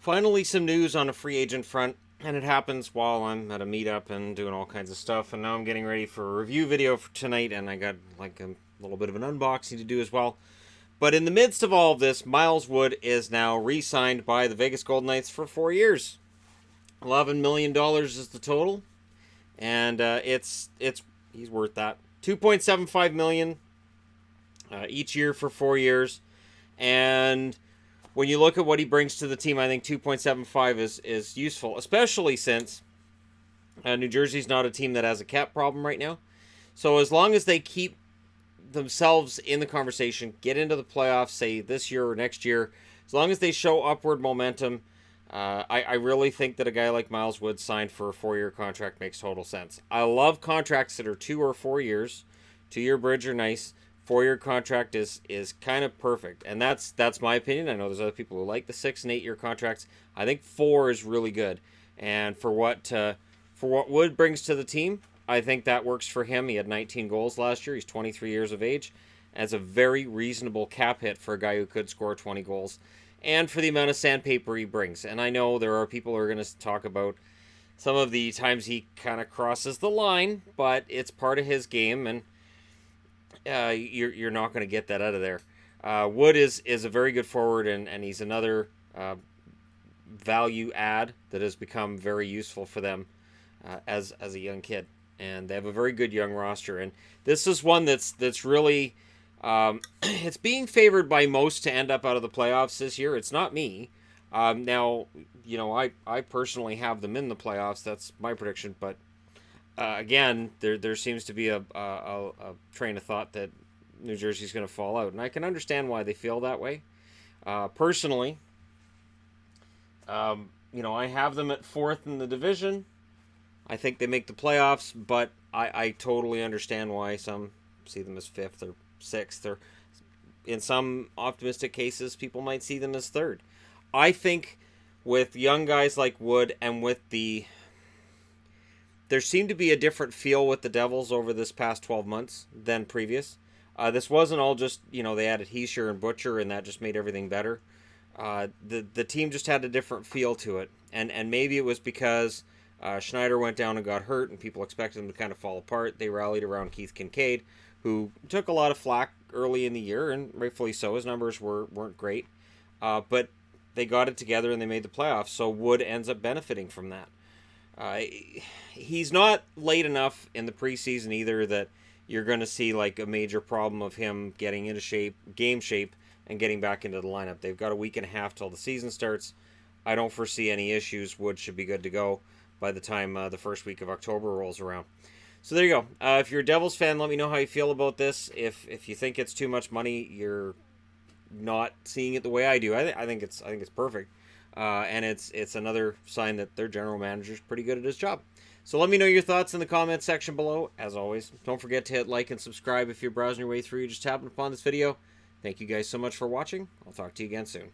Finally, some news on a free agent front, and it happens while I'm at a meetup and doing all kinds of stuff. And now I'm getting ready for a review video for tonight, and I got like a little bit of an unboxing to do as well. But in the midst of all of this, Miles Wood is now re-signed by the Vegas Golden Knights for 4 years. $11 million is the total, and he's worth that. $2.75 million each year for 4 years, and when you look at what he brings to the team, I think 2.75 is useful, especially since New Jersey's not a team that has a cap problem right now. So as long as they keep themselves in the conversation, get into the playoffs, say this year or next year, as long as they show upward momentum, I really think that a guy like Miles Wood signed for a 4-year contract makes total sense. I love contracts that are 2 or 4 years. 2-year bridge are nice. 4-year contract is kind of perfect, and that's my opinion. I know there's other people who like the 6 and 8-year contracts. I think 4 is really good, and for what Wood brings to the team, I think that works for him. He had 19 goals last year. He's 23 years of age. As a very reasonable cap hit for a guy who could score 20 goals, and for the amount of sandpaper he brings. And I know there are people who are going to talk about some of the times he kind of crosses the line, but it's part of his game, and you're not going to get that out of there. Wood is a very good forward, and he's another value add that has become very useful for them as a young kid. And they have a very good young roster. And this is one that's really it's being favored by most to end up out of the playoffs this year. It's not me. Now, you know, I personally have them in the playoffs. That's my prediction, but again, there seems to be a train of thought that New Jersey's going to fall out, and I can understand why they feel that way. Personally, you know, I have them at 4th in the division. I think they make the playoffs, but I totally understand why some see them as 5th or 6th, or in some optimistic cases, people might see them as 3rd. I think with young guys like Wood and with there seemed to be a different feel with the Devils over this past 12 months than previous. This wasn't all just, you know, they added Heischer and Butcher and that just made everything better. The team just had a different feel to it. And maybe it was because Schneider went down and got hurt and people expected him to kind of fall apart. They rallied around Keith Kincaid, who took a lot of flack early in the year, and rightfully so. His numbers weren't great. But they got it together and they made the playoffs, so Wood ends up benefiting from that. He's not late enough in the preseason either that you're going to see like a major problem of him getting into game shape, and getting back into the lineup. They've got a week and a half till the season starts. I don't foresee any issues. Wood should be good to go by the time the first week of October rolls around. So there you go. If you're a Devils fan, let me know how you feel about this. If you think it's too much money, you're not seeing it the way I do. I think it's perfect. And it's another sign that their general manager's pretty good at his job. So let me know your thoughts in the comments section below. As always, don't forget to hit like and subscribe if you're browsing your way through. You just happened upon this video. Thank you guys so much for watching. I'll talk to you again soon.